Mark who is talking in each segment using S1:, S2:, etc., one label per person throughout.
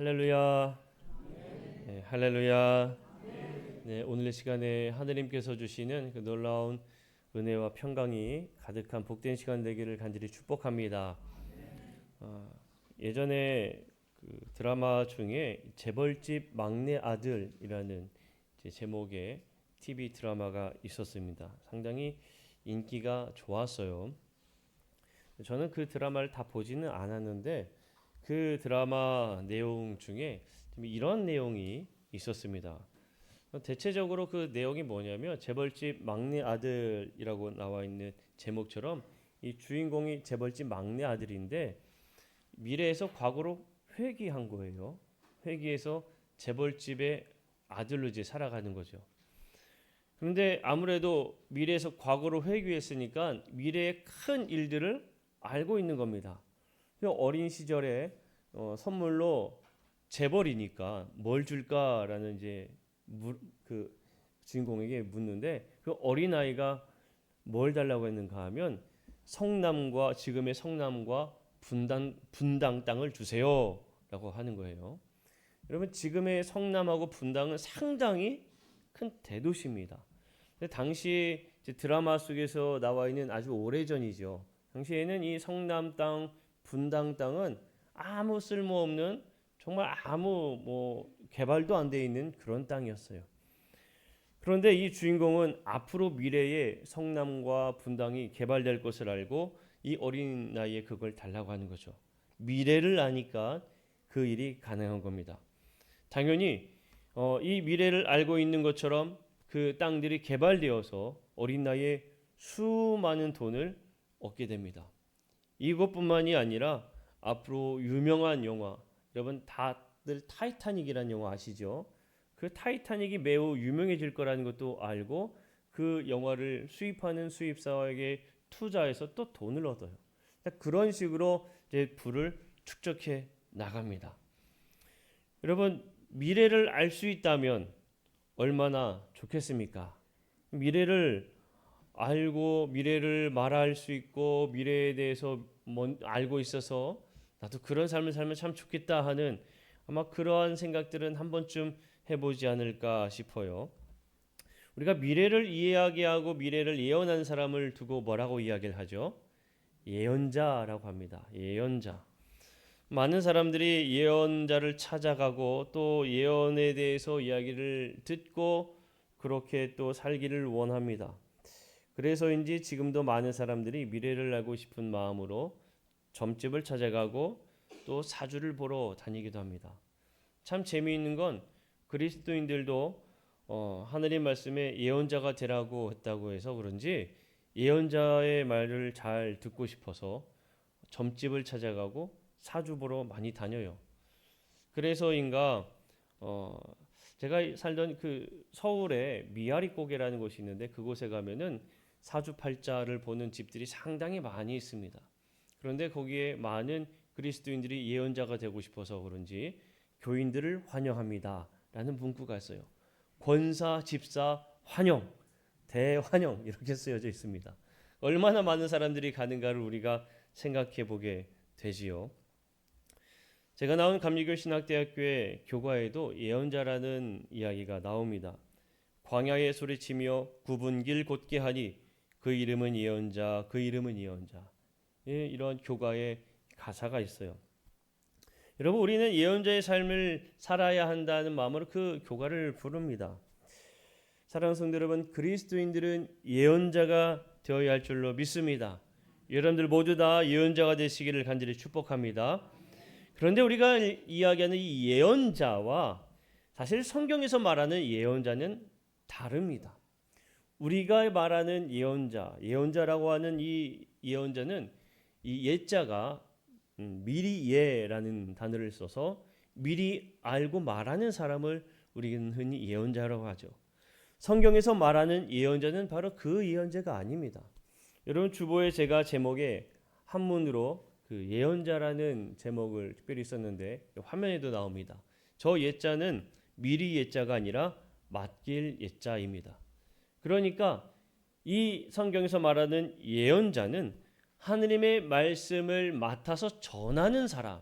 S1: 할렐루야. 네, 할렐루야. 네, 오늘 의 시간에 하느님께서 주시는 그 놀라운 은혜와 평강이 가득한 복된 시간 되기를 간절히 축복합니다. 예전에 그 드라마 중에 재벌집 막내 아들이라는 제목의 TV 드라마가 있었습니다. 상당히 인기가 좋았어요. 저는 그 드라마를 다 보지는 않았는데 그 드라마 내용 중에 이런 내용이 있었습니다. 대체적으로 그 내용이 뭐냐면 재벌집 막내 아들이라고 나와 있는 제목처럼 이 주인공이 재벌집 막내 아들인데 미래에서 과거로 회귀한 거예요. 회귀해서 재벌집의 아들로 이제 살아가는 거죠. 그런데 아무래도 미래에서 과거로 회귀했으니까 미래의 큰 일들을 알고 있는 겁니다. 어린 시절에 선물로 재벌이니까 뭘 줄까라는 이제 그 주인공에게 묻는데 그 어린 아이가 뭘 달라고 했는가 하면 성남과 지금의 성남과 분당 땅을 주세요라고 하는 거예요. 여러분 지금의 성남하고 분당은 상당히 큰 대도시입니다. 근데 당시 드라마 속에서 나와 있는 아주 오래전이죠. 당시에는 이 성남 땅, 분당 땅은 아무 쓸모없는 정말 아무 개발도 안 돼 있는 그런 땅이었어요. 그런데 이 주인공은 앞으로 미래에 성남과 분당이 개발될 것을 알고 이 어린 나이에 그걸 달라고 하는 거죠. 미래를 아니까 그 일이 가능한 겁니다. 당연히 이 미래를 알고 있는 것처럼 그 땅들이 개발되어서 어린 나이에 수많은 돈을 얻게 됩니다. 이것뿐만이 아니라 앞으로 유명한 영화, 여러분 다들 타이타닉이라는 영화 아시죠? 그 타이타닉이 매우 유명해질 거라는 것도 알고 그 영화를 수입하는 수입사에게 투자해서 또 돈을 얻어요. 그런 식으로 이제 부를 축적해 나갑니다. 여러분 미래를 알 수 있다면 얼마나 좋겠습니까? 미래를 알고 미래를 말할 수 있고 미래에 대해서 알고 있어서 나도 그런 삶을 살면 참 좋겠다 하는 아마 그러한 생각들은 한 번쯤 해보지 않을까 싶어요. 우리가 미래를 이야기하고 미래를 예언하는 사람을 두고 뭐라고 이야기를 하죠? 예언자라고 합니다. 예언자. 많은 사람들이 예언자를 찾아가고 또 예언에 대해서 이야기를 듣고 그렇게 또 살기를 원합니다. 그래서인지 지금도 많은 사람들이 미래를 알고 싶은 마음으로 점집을 찾아가고 또 사주를 보러 다니기도 합니다. 참 재미있는 건 그리스도인들도 하늘의 말씀에 예언자가 되라고 했다고 해서 그런지 예언자의 말을 잘 듣고 싶어서 점집을 찾아가고 사주 보러 많이 다녀요. 그래서인가 제가 살던 그 서울에 미아리고개라는 곳이 있는데 그곳에 가면은 사주팔자를 보는 집들이 상당히 많이 있습니다. 그런데 거기에 많은 그리스도인들이 예언자가 되고 싶어서 그런지 교인들을 환영합니다 라는 문구가 있어요. 권사, 집사, 환영, 대환영 이렇게 쓰여져 있습니다. 얼마나 많은 사람들이 가는가를 우리가 생각해 보게 되지요. 제가 나온 감리교 신학대학교의 교과에도 예언자라는 이야기가 나옵니다. 광야에 소리치며 굽은 길 곧게 하니 그 이름은 예언자, 그 이름은 예언자. 이런 교과의 가사가 있어요. 여러분 우리는 예언자의 삶을 살아야 한다는 마음으로 그 교과를 부릅니다. 사랑하는 성도 여러분, 그리스도인들은 예언자가 되어야 할 줄로 믿습니다. 여러분들 모두 다 예언자가 되시기를 간절히 축복합니다. 그런데 우리가 이야기하는 이 예언자와 사실 성경에서 말하는 예언자는 다릅니다. 우리가 말하는 예언자라고 하는 이 예언자는 이 예자가 미리 예라는 단어를 써서 미리 알고 말하는 사람을 우리는 흔히 예언자라고 하죠. 성경에서 말하는 예언자는 바로 그 예언자가 아닙니다. 여러분 주보에 제가 제목에 한문으로 그 예언자라는 제목을 특별히 썼는데 화면에도 나옵니다. 저 예자는 미리 예자가 아니라 맡길 예자입니다. 그러니까 이 성경에서 말하는 예언자는 하느님의 말씀을 맡아서 전하는 사람,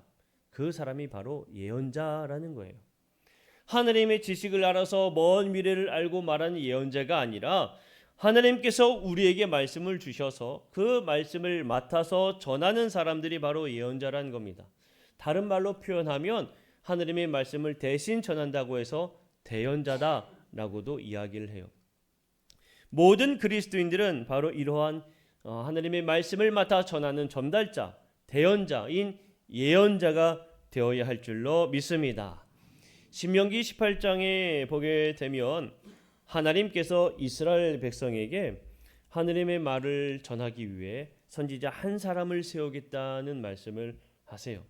S1: 그 사람이 바로 예언자라는 거예요. 하나님의 지식을 알아서 먼 미래를 알고 말하는 예언자가 아니라 하나님께서 우리에게 말씀을 주셔서 그 말씀을 맡아서 전하는 사람들이 바로 예언자라는 겁니다. 다른 말로 표현하면 하나님의 말씀을 대신 전한다고 해서 대언자다라고도 이야기를 해요. 모든 그리스도인들은 바로 이러한 하나님의 말씀을 맡아 전하는 전달자, 대언자인 예언자가 되어야 할 줄로 믿습니다. 신명기 18장에 보게 되면 하나님께서 이스라엘 백성에게 하나님의 말을 전하기 위해 선지자 한 사람을 세우겠다는 말씀을 하세요.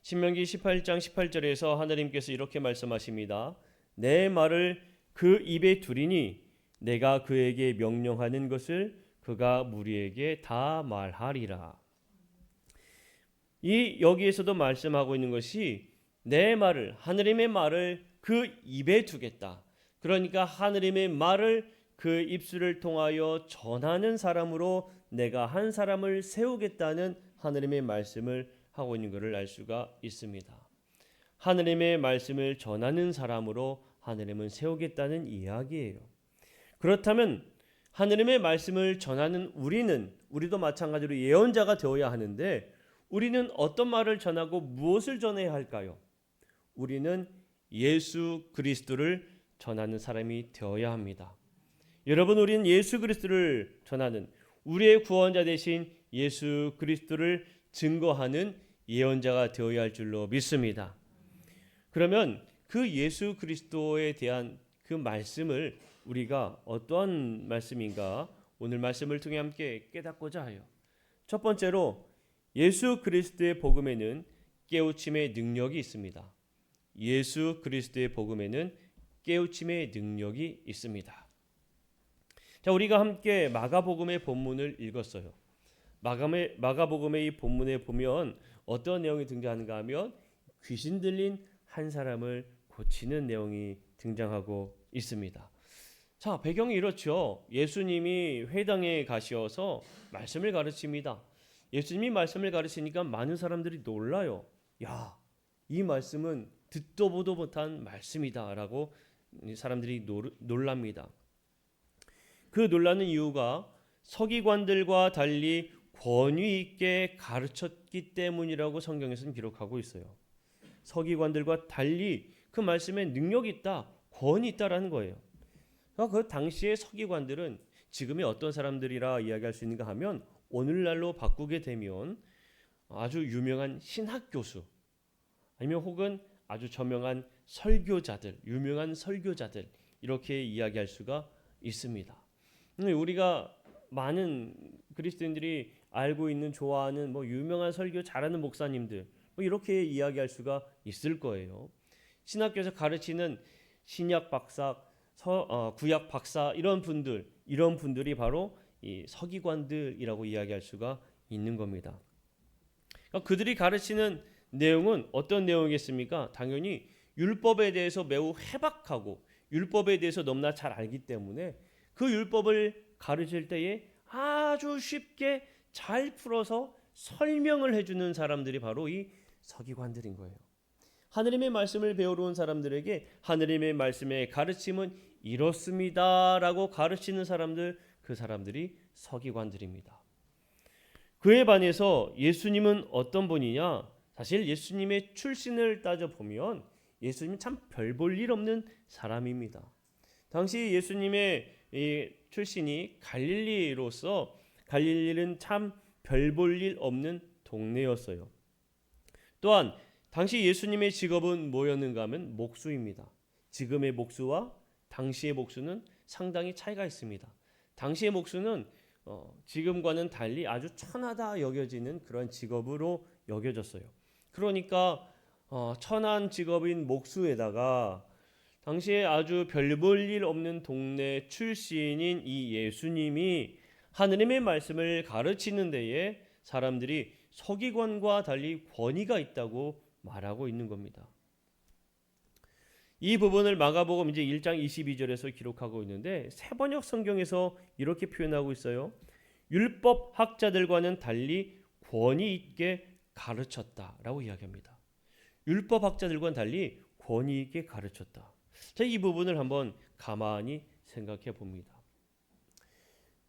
S1: 신명기 18장 18절에서 하나님께서 이렇게 말씀하십니다. 내 말을 그 입에 두리니 내가 그에게 명령하는 것을 그가 무리에게 다 말하리라. 여기에서도 말씀하고 있는 것이 내 말을, 하나님의 말을 그 입에 두겠다. 그러니까 하나님의 말을 그 입술을 통하여 전하는 사람으로 내가 한 사람을 세우겠다는 하나님의 말씀을 하고 있는 것을 알 수가 있습니다. 하나님의 말씀을 전하는 사람으로 하나님은 세우겠다는 이야기예요. 그렇다면 하나님의 말씀을 전하는 우리도 마찬가지로 예언자가 되어야 하는데 우리는 어떤 말을 전하고 무엇을 전해야 할까요? 우리는 예수 그리스도를 전하는 사람이 되어야 합니다. 여러분, 우리는 예수 그리스도를 전하는 우리의 구원자 되신 예수 그리스도를 증거하는 예언자가 되어야 할 줄로 믿습니다. 그러면 그 예수 그리스도에 대한 그 말씀을 우리가 어떠한 말씀인가 오늘 말씀을 통해 함께 깨닫고자 해요. 첫 번째로 예수 그리스도의 복음에는 깨우침의 능력이 있습니다. 예수 그리스도의 복음에는 깨우침의 능력이 있습니다. 자, 우리가 함께 마가복음의 본문을 읽었어요. 마가복음의 이 본문에 보면 어떤 내용이 등장하는가 하면 귀신 들린 한 사람을 고치는 내용이 등장하고 있습니다. 자, 배경이 이렇죠. 예수님이 회당에 가셔서 말씀을 가르칩니다. 예수님이 말씀을 가르치니까 많은 사람들이 놀라요. 야, 이 말씀은 듣도 보도 못한 말씀이다라고 사람들이 놀랍니다. 그 놀라는 이유가 서기관들과 달리 권위 있게 가르쳤기 때문이라고 성경에서는 기록하고 있어요. 서기관들과 달리 그 말씀에 능력이 있다, 권위 있다라는 거예요. 그 당시의 서기관들은 지금의 어떤 사람들이라 이야기할 수 있는가 하면 오늘날로 바꾸게 되면 아주 유명한 신학 교수 아니면 혹은 아주 저명한 설교자들, 유명한 설교자들 이렇게 이야기할 수가 있습니다. 우리가 많은 그리스도인들이 알고 있는 좋아하는 유명한 설교 잘하는 목사님들 이렇게 이야기할 수가 있을 거예요. 신학교에서 가르치는 신약 박사, 구약 박사 이런 분들이 바로 이 서기관들이라고 이야기할 수가 있는 겁니다. 그들이 가르치는 내용은 어떤 내용이겠습니까? 당연히 율법에 대해서 매우 해박하고 율법에 대해서 너무나 잘 알기 때문에 그 율법을 가르칠 때에 아주 쉽게 잘 풀어서 설명을 해주는 사람들이 바로 이 서기관들인 거예요. 하느님의 말씀을 배우러 온 사람들에게 하느님의 말씀의 가르침은 이렇습니다라고 가르치는 사람들, 그 사람들이 서기관들입니다. 그에 반해서 예수님은 어떤 분이냐? 사실 예수님의 출신을 따져보면 예수님은 참 별 볼 일 없는 사람입니다. 당시 예수님의 이 출신이 갈릴리로서 갈릴리는 참 별 볼 일 없는 동네였어요. 또한 당시 예수님의 직업은 뭐였는가 하면 목수입니다. 지금의 목수와 당시의 목수는 상당히 차이가 있습니다. 당시의 목수는 지금과는 달리 아주 천하다 여겨지는 그런 직업으로 여겨졌어요. 그러니까 천한 직업인 목수에다가 당시에 아주 별 볼 일 없는 동네 출신인 이 예수님이 하느님의 말씀을 가르치는 데에 사람들이 서기관과 달리 권위가 있다고 말하고 있는 겁니다. 이 부분을 마가복음 이제 1장 22절에서 기록하고 있는데 새번역 성경에서 이렇게 표현하고 있어요. 율법 학자들과는 달리 권위 있게 가르쳤다라고 이야기합니다. 율법학자들과는 달리 권위 있게 가르쳤다. 자, 이 부분을 한번 가만히 생각해 봅니다.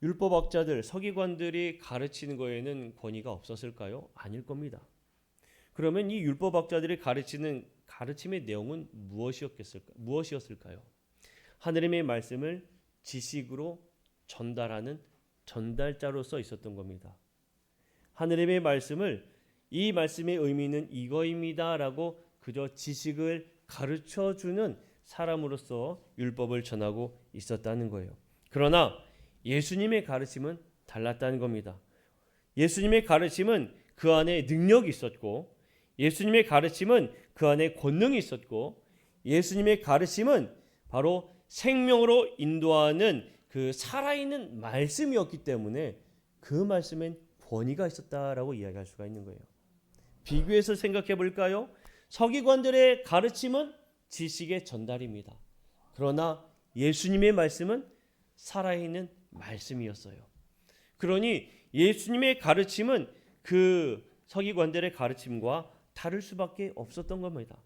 S1: 율법학자들, 서기관들이 가르치는 거에는 권위가 없었을까요? 아닐 겁니다. 그러면 이 율법학자들이 가르치는 가르침의 내용은 무엇이었을까요? 하느님의 말씀을 지식으로 전달하는 전달자로서 있었던 겁니다. 하느님의 말씀을 이 말씀의 의미는 이거입니다라고 그저 지식을 가르쳐주는 사람으로서 율법을 전하고 있었다는 거예요. 그러나 예수님의 가르침은 달랐다는 겁니다. 예수님의 가르침은 그 안에 능력이 있었고, 예수님의 가르침은 그 안에 권능이 있었고, 예수님의 가르침은 바로 생명으로 인도하는 그 살아있는 말씀이었기 때문에 그 말씀엔 권위가 있었다라고 이야기할 수가 있는 거예요. 비교해서 생각해 볼까요? 서기관들의 가르침은 지식의 전달입니다. 그러나 예수님의 말씀은 살아있는 말씀이었어요. 그러니 예수님의 가르침은 그 서기관들의 가르침과 다를 수밖에 없었던 겁니다.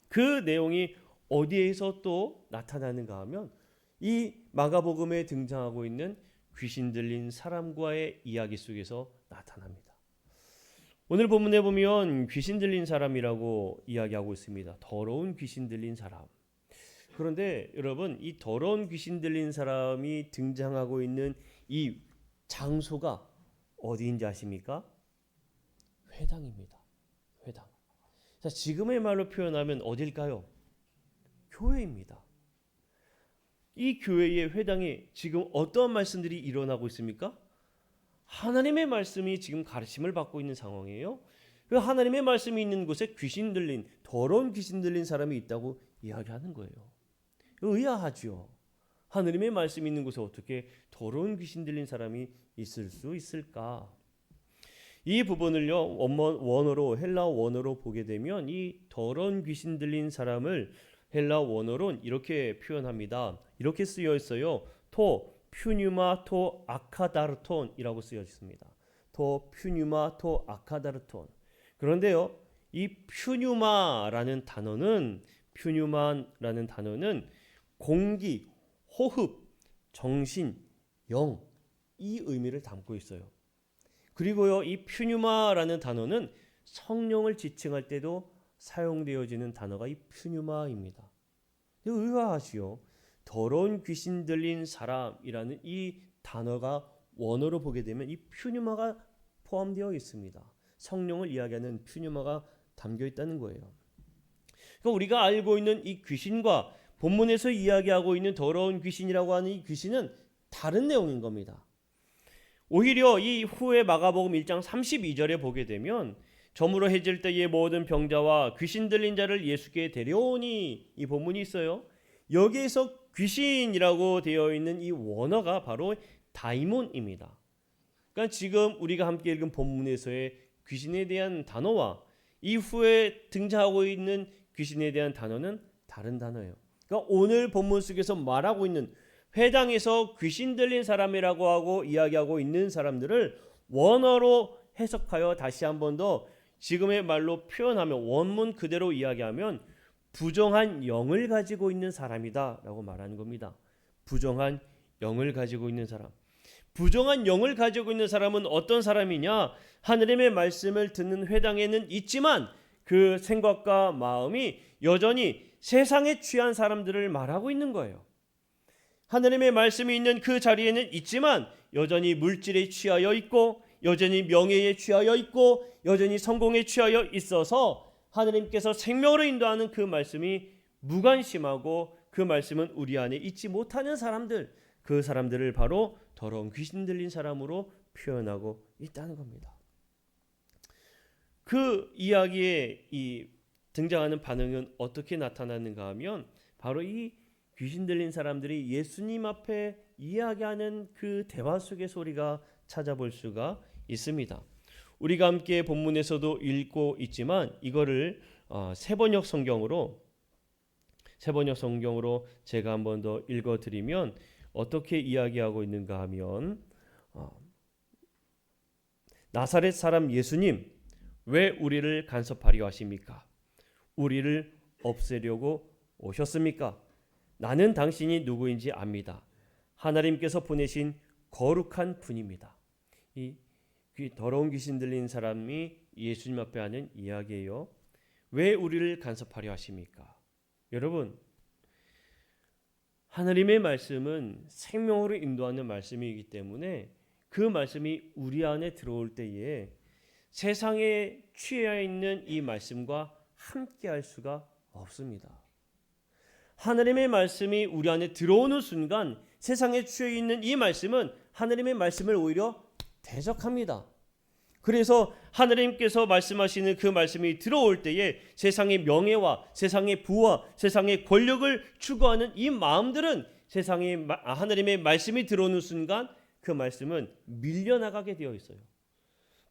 S1: 그 내용이 어디에서 또 나타나는가 하면 이 마가복음에 등장하고 있는 귀신 들린 사람과의 이야기 속에서 나타납니다. 오늘 본문에 보면 귀신 들린 사람이라고 이야기하고 있습니다. 더러운 귀신 들린 사람. 그런데 여러분, 이 더러운 귀신 들린 사람이 등장하고 있는 이 장소가 어디인지 아십니까? 회당입니다. 회당. 자, 지금의 말로 표현하면 어딜까요? 교회입니다. 이 교회의 회당에 지금 어떠한 말씀들이 일어나고 있습니까? 하나님의 말씀이 지금 가르침을 받고 있는 상황이에요. 그 하나님의 말씀이 있는 곳에 귀신 들린, 더러운 귀신 들린 사람이 있다고 이야기하는 거예요. 의아하죠. 하나님의 말씀이 있는 곳에 어떻게 더러운 귀신 들린 사람이 있을 수 있을까? 이 부분을요, 원어로, 헬라어 원어로 보게 되면 이 더러운 귀신 들린 사람을 헬라어 원어로는 이렇게 표현합니다. 이렇게 쓰여 있어요. 토 퓨뉴마 토 아카다르톤이라고 쓰여 있습니다. 토 퓨뉴마 토 아카다르톤. 그런데요, 이 퓨뉴마라는 단어는 공기, 호흡, 정신, 영, 이 의미를 담고 있어요. 그리고요, 이 퓨뉴마라는 단어는 성령을 지칭할 때도 사용되어지는 단어가 이 퓨뉴마입니다. 의아하시요. 더러운 귀신 들린 사람이라는 이 단어가 원어로 보게 되면 이 퓨뉴마가 포함되어 있습니다. 성령을 이야기하는 퓨뉴마가 담겨 있다는 거예요. 그러니까 우리가 알고 있는 이 귀신과 본문에서 이야기하고 있는 더러운 귀신이라고 하는 이 귀신은 다른 내용인 겁니다. 오히려 이 후에 마가복음 1장 32절에 보게 되면 저물어 해질 때의 모든 병자와 귀신 들린 자를 예수께 데려오니, 이 본문이 있어요. 여기에서 귀신이라고 되어 있는 이 원어가 바로 다이몬입니다. 그러니까 지금 우리가 함께 읽은 본문에서의 귀신에 대한 단어와 이후에 등장하고 있는 귀신에 대한 단어는 다른 단어예요. 그러니까 오늘 본문 속에서 말하고 있는 회당에서 귀신 들린 사람이라고 하고 이야기하고 있는 사람들을 원어로 해석하여 다시 한 번 더 지금의 말로 표현하면, 원문 그대로 이야기하면 부정한 영을 가지고 있는 사람이다 라고 말하는 겁니다. 부정한 영을 가지고 있는 사람. 부정한 영을 가지고 있는 사람은 어떤 사람이냐? 하느님의 말씀을 듣는 회당에는 있지만 그 생각과 마음이 여전히 세상에 취한 사람들을 말하고 있는 거예요. 하느님의 말씀이 있는 그 자리에는 있지만 여전히 물질에 취하여 있고, 여전히 명예에 취하여 있고, 여전히 성공에 취하여 있어서 하느님께서 생명으로 인도하는 그 말씀이 무관심하고 그 말씀은 우리 안에 있지 못하는 사람들, 그 사람들을 바로 더러운 귀신 들린 사람으로 표현하고 있다는 겁니다. 그 이야기에 이 등장하는 반응은 어떻게 나타나는가 하면 바로 이 귀신 들린 사람들이 예수님 앞에 이야기하는 그 대화 속의 소리가 찾아볼 수가 있습니다. 우리가 함께 본문에서도 읽고 있지만 이거를 세번역 성경으로 제가 한 번 더 읽어드리면 어떻게 이야기하고 있는가 하면, 나사렛 사람 예수님, 왜 우리를 간섭하려 하십니까? 우리를 없애려고 오셨습니까? 나는 당신이 누구인지 압니다. 하나님께서 보내신 거룩한 분입니다. 이 더러운 귀신 들린 사람이 예수님 앞에 하는 이야기예요. 왜 우리를 간섭하려 하십니까? 여러분, 하나님의 말씀은 생명으로 인도하는 말씀이기 때문에 그 말씀이 우리 안에 들어올 때에 세상에 취해 있는 이 말씀과 함께할 수가 없습니다. 하나님의 말씀이 우리 안에 들어오는 순간 세상에 취해 있는 이 말씀은 하나님의 말씀을 오히려 대적합니다. 그래서 하나님께서 말씀하시는 그 말씀이 들어올 때에 세상의 명예와 세상의 부와 세상의 권력을 추구하는 이 마음들은 세상에 하나님의 말씀이 들어오는 순간 그 말씀은 밀려나가게 되어 있어요.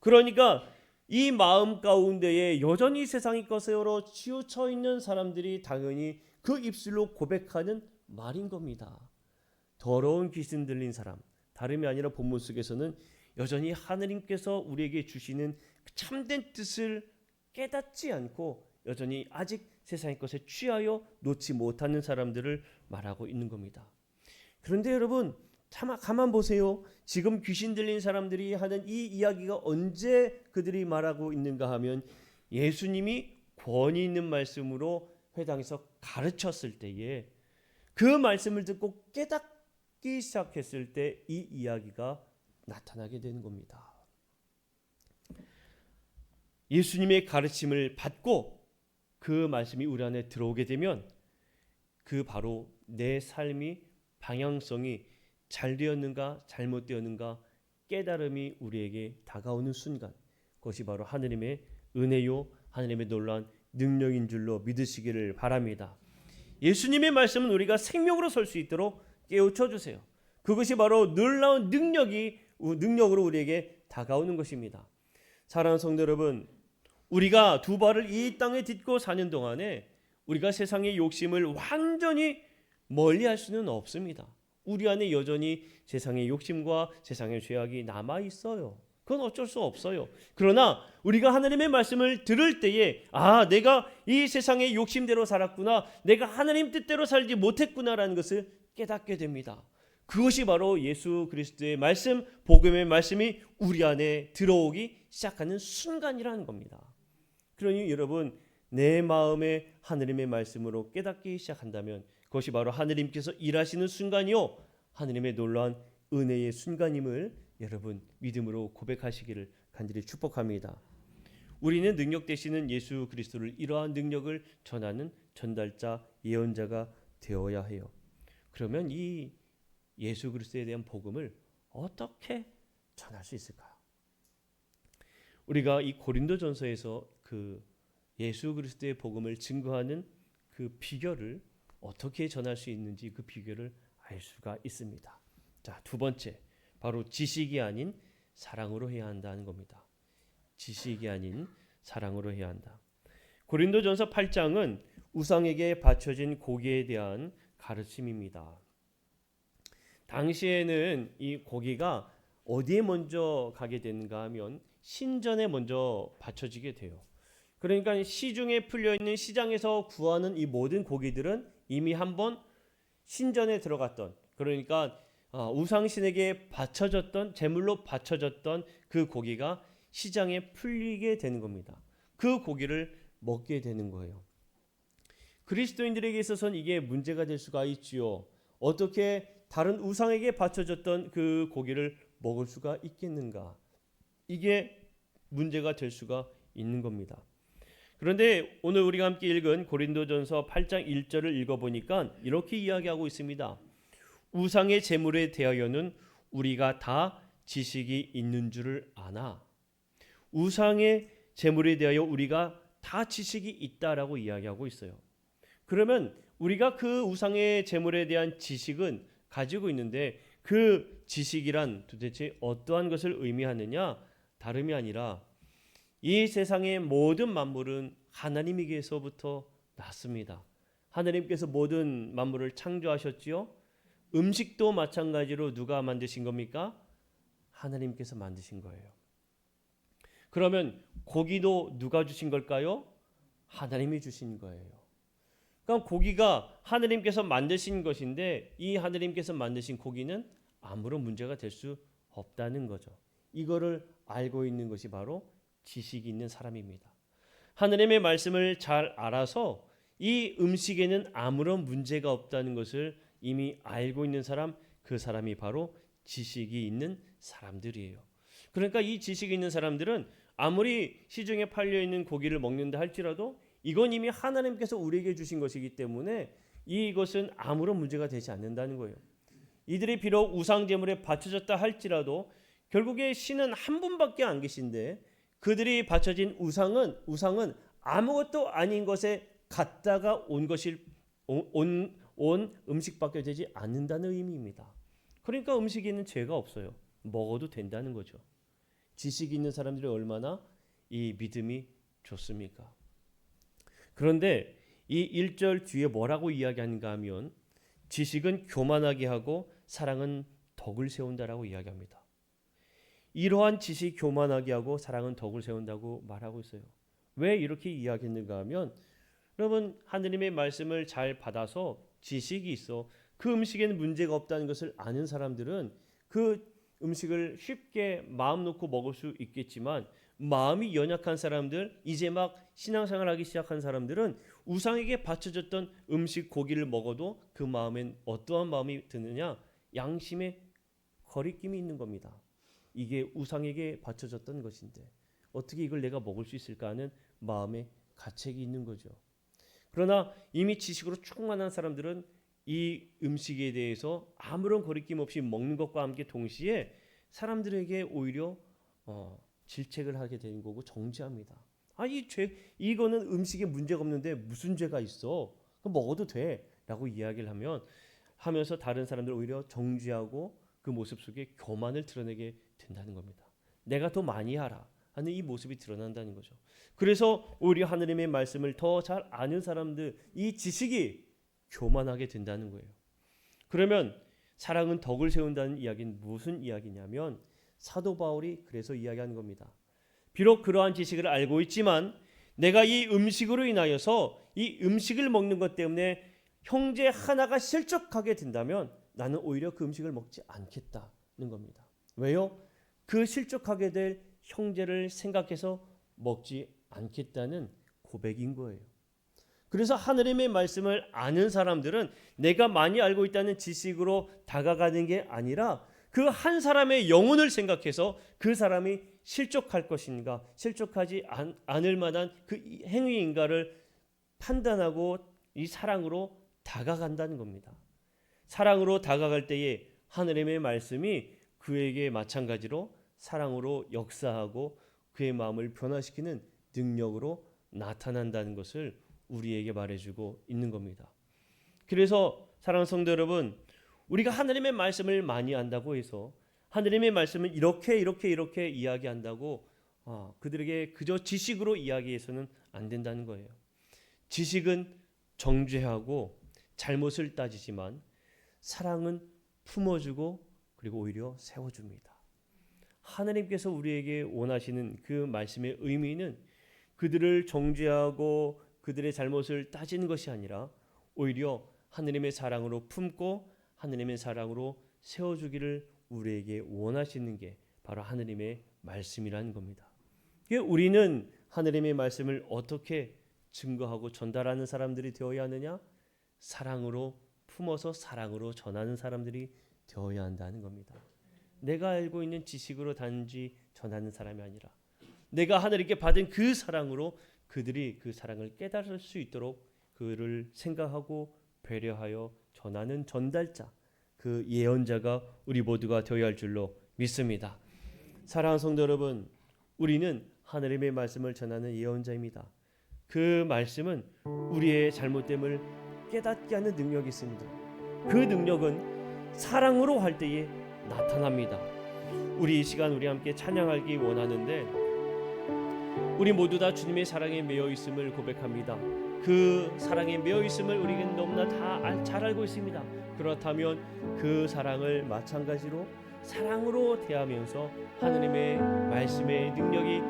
S1: 그러니까 이 마음 가운데에 여전히 세상의 것으로 치우쳐 있는 사람들이 당연히 그 입술로 고백하는 말인 겁니다. 더러운 귀신 들린 사람, 다름이 아니라 본문 속에서는 여전히 하나님께서 우리에게 주시는 참된 뜻을 깨닫지 않고 여전히 아직 세상의 것에 취하여 놓지 못하는 사람들을 말하고 있는 겁니다. 그런데 여러분, 가만 보세요. 지금 귀신 들린 사람들이 하는 이 이야기가 언제 그들이 말하고 있는가 하면 예수님이 권위 있는 말씀으로 회당에서 가르쳤을 때에 그 말씀을 듣고 깨닫기 시작했을 때 이 이야기가 나타나게 되는 겁니다. 예수님의 가르침을 받고 그 말씀이 우리 안에 들어오게 되면 그 바로 내 삶이 방향성이 잘 되었는가 잘못되었는가 깨달음이 우리에게 다가오는 순간 그것이 바로 하느님의 은혜요 하느님의 놀라운 능력인 줄로 믿으시기를 바랍니다. 예수님의 말씀은 우리가 생명으로 설 수 있도록 깨우쳐 주세요. 그것이 바로 놀라운 능력으로 우리에게 다가오는 것입니다. 사랑하는 성도 여러분, 우리가 두 발을 이 땅에 딛고 사는 동안에 우리가 세상의 욕심을 완전히 멀리할 수는 없습니다. 우리 안에 여전히 세상의 욕심과 세상의 죄악이 남아 있어요. 그건 어쩔 수 없어요. 그러나 우리가 하나님의 말씀을 들을 때에 내가 이 세상의 욕심대로 살았구나, 내가 하나님 뜻대로 살지 못했구나라는 것을 깨닫게 됩니다. 그것이 바로 예수 그리스도의 말씀, 복음의 말씀이 우리 안에 들어오기 시작하는 순간이라는 겁니다. 그러니 여러분, 내 마음에 하나님의 말씀으로 깨닫기 시작한다면 그것이 바로 하나님께서 일하시는 순간이요 하나님의 놀라운 은혜의 순간임을 여러분 믿음으로 고백하시기를 간절히 축복합니다. 우리는 능력 되시는 예수 그리스도를 이러한 능력을 전하는 전달자, 예언자가 되어야 해요. 그러면 이 예수 그리스도에 대한 복음을 어떻게 전할 수 있을까요? 우리가 이 고린도전서에서 그 예수 그리스도의 복음을 증거하는 그 비결을 어떻게 전할 수 있는지 그 비결을 알 수가 있습니다. 자, 두 번째, 바로 지식이 아닌 사랑으로 해야 한다는 겁니다. 지식이 아닌 사랑으로 해야 한다. 고린도전서 8장은 우상에게 바쳐진 고기에 대한 가르침입니다. 당시에는 이 고기가 어디에 먼저 가게 되는가 하면 신전에 먼저 바쳐지게 돼요. 그러니까 시중에 풀려있는 시장에서 구하는 이 모든 고기들은 이미 한번 신전에 들어갔던, 그러니까 우상신에게 바쳐졌던, 제물로 바쳐졌던 그 고기가 시장에 풀리게 되는 겁니다. 그 고기를 먹게 되는 거예요. 그리스도인들에게 있어서는 이게 문제가 될 수가 있지요. 어떻게 다른 우상에게 바쳐졌던 그 고기를 먹을 수가 있겠는가? 이게 문제가 될 수가 있는 겁니다. 그런데 오늘 우리가 함께 읽은 고린도전서 8장 1절을 읽어보니까 이렇게 이야기하고 있습니다. 우상의 제물에 대하여는 우리가 다 지식이 있는 줄을 아나. 우상의 제물에 대하여 우리가 다 지식이 있다라고 이야기하고 있어요. 그러면 우리가 그 우상의 제물에 대한 지식은 가지고 있는데 그 지식이란 도대체 어떠한 것을 의미하느냐? 다름이 아니라 이 세상의 모든 만물은 하나님에게서부터 났습니다. 하나님께서 모든 만물을 창조하셨지요. 음식도 마찬가지로 누가 만드신 겁니까? 하나님께서 만드신 거예요. 그러면 고기도 누가 주신 걸까요? 하나님이 주신 거예요. 그러니까 고기가 하느님께서 만드신 것인데 이 하느님께서 만드신 고기는 아무런 문제가 될 수 없다는 거죠. 이거를 알고 있는 것이 바로 지식이 있는 사람입니다. 하느님의 말씀을 잘 알아서 이 음식에는 아무런 문제가 없다는 것을 이미 알고 있는 사람, 그 사람이 바로 지식이 있는 사람들이에요. 그러니까 이 지식이 있는 사람들은 아무리 시중에 팔려 있는 고기를 먹는다 할지라도 이건 이미 하나님께서 우리에게 주신 것이기 때문에 이것은 아무런 문제가 되지 않는다는 거예요. 이들이 비록 우상 제물에 바쳐졌다 할지라도 결국에 신은 한 분밖에 안 계신데 그들이 바쳐진 우상은 아무것도 아닌 것에 갔다가 온 음식밖에 되지 않는다는 의미입니다. 그러니까 음식에는 죄가 없어요. 먹어도 된다는 거죠. 지식이 있는 사람들이 얼마나 이 믿음이 좋습니까? 그런데 이 1절 뒤에 뭐라고 이야기하는가 하면 지식은 교만하게 하고 사랑은 덕을 세운다라고 이야기합니다. 이러한 지식이 교만하게 하고 사랑은 덕을 세운다고 말하고 있어요. 왜 이렇게 이야기했는가 하면 여러분 하느님의 말씀을 잘 받아서 지식이 있어 그 음식에는 문제가 없다는 것을 아는 사람들은 그 음식을 쉽게 마음 놓고 먹을 수 있겠지만 마음이 연약한 사람들, 이제 막 신앙생활하기 시작한 사람들은 우상에게 바쳐졌던 음식 고기를 먹어도 그 마음엔 어떠한 마음이 드느냐? 양심의 거리낌이 있는 겁니다. 이게 우상에게 바쳐졌던 것인데 어떻게 이걸 내가 먹을 수 있을까 하는 마음의 가책이 있는 거죠. 그러나 이미 지식으로 충만한 사람들은 이 음식에 대해서 아무런 거리낌 없이 먹는 것과 함께 동시에 사람들에게 오히려 질책을 하게 되는 거고 정죄합니다. 이거는 음식에 문제가 없는데 무슨 죄가 있어? 그럼 먹어도 돼?라고 이야기를 하면서 다른 사람들 오히려 정죄하고 그 모습 속에 교만을 드러내게 된다는 겁니다. 내가 더 많이 하라 하는 이 모습이 드러난다는 거죠. 그래서 오히려 하느님의 말씀을 더 잘 아는 사람들, 이 지식이 교만하게 된다는 거예요. 그러면 사랑은 덕을 세운다는 이야기는 무슨 이야기냐면 사도 바울이 그래서 이야기하는 겁니다. 비록 그러한 지식을 알고 있지만 내가 이 음식으로 인하여서 이 음식을 먹는 것 때문에 형제 하나가 실족하게 된다면 나는 오히려 그 음식을 먹지 않겠다는 겁니다. 왜요? 그 실족하게 될 형제를 생각해서 먹지 않겠다는 고백인 거예요. 그래서 하느님의 말씀을 아는 사람들은 내가 많이 알고 있다는 지식으로 다가가는 게 아니라 그 한 사람의 영혼을 생각해서 그 사람이 실족할 것인가, 실족하지 않을 만한 그 행위인가를 판단하고 이 사랑으로 다가간다는 겁니다. 사랑으로 다가갈 때에 하느님의 말씀이 그에게 마찬가지로 사랑으로 역사하고 그의 마음을 변화시키는 능력으로 나타난다는 것을 우리에게 말해주고 있는 겁니다. 그래서 사랑하는 성도 여러분, 우리가 하느님의 말씀을 많이 안다고 해서 하느님의 말씀을 이렇게 이야기한다고 그들에게 그저 지식으로 이야기해서는 안 된다는 거예요. 지식은 정죄하고 잘못을 따지지만 사랑은 품어주고 그리고 오히려 세워줍니다. 하느님께서 우리에게 원하시는 그 말씀의 의미는 그들을 정죄하고 그들의 잘못을 따지는 것이 아니라 오히려 하느님의 사랑으로 품고 하느님의 사랑으로 세워주기를 우리에게 원하시는 게 바로 하느님의 말씀이라는 겁니다. 우리는 하느님의 말씀을 어떻게 증거하고 전달하는 사람들이 되어야 하느냐? 사랑으로 품어서 사랑으로 전하는 사람들이 되어야 한다는 겁니다. 내가 알고 있는 지식으로 단지 전하는 사람이 아니라 내가 하늘에게 받은 그 사랑으로 그들이 그 사랑을 깨달을 수 있도록 그를 생각하고 배려하여 전하는 전달자, 그 예언자가 우리 모두가 되어야 할 줄로 믿습니다. 사랑하는 성도 여러분, 우리는 하느님의 말씀을 전하는 예언자입니다. 그 말씀은 우리의 잘못됨을 깨닫게 하는 능력이 있습니다. 그 능력은 사랑으로 할 때에 나타납니다. 우리 이 시간 우리 함께 찬양하기 원하는데 우리 모두 다 주님의 사랑에 매여 있음을 고백합니다. 그 사랑에 매여 있음을 우리는 너무나 다 잘 알고 있습니다. 그렇다면 그 사랑을 마찬가지로 사랑으로 대하면서 하느님의 말씀의 능력이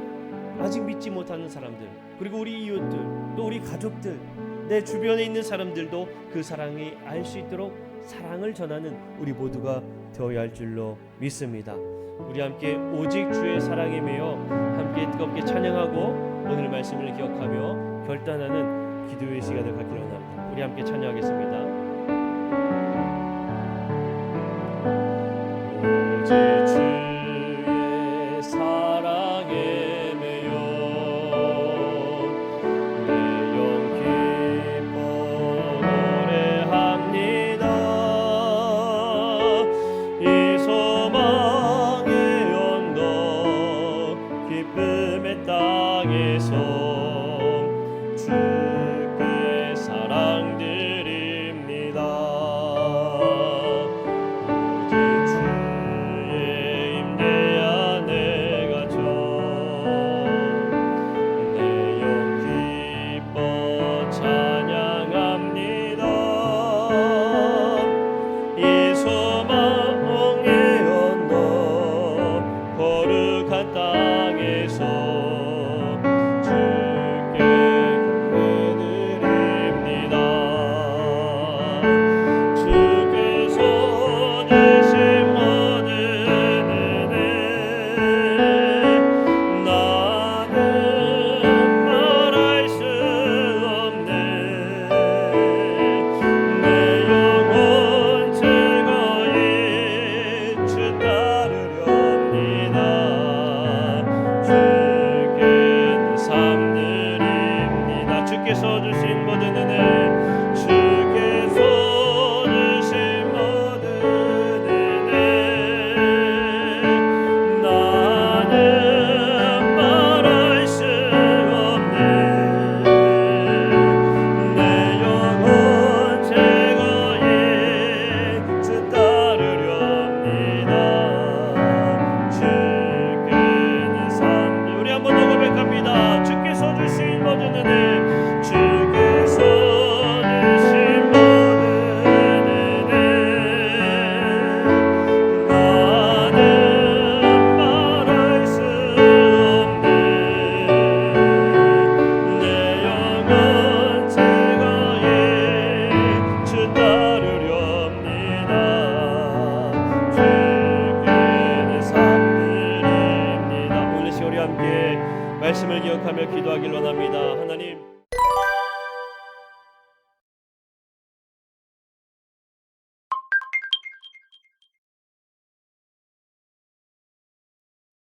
S1: 아직 믿지 못하는 사람들, 그리고 우리 이웃들, 또 우리 가족들, 내 주변에 있는 사람들도 그 사랑이 알 수 있도록 사랑을 전하는 우리 모두가 되어야 할 줄로 믿습니다. 우리 함께 오직 주의 사랑에 매여 함께 뜨겁게 찬양하고 오늘 말씀을 기억하며 결단하는 기도의 시간을 갖기로 합니다. 우리 함께 찬양하겠습니다. 오직 주의 사랑에 매여 내 영 기뻐 노래합니다. 이 소망의 언덕 기쁨의 땅에서 주께 사랑되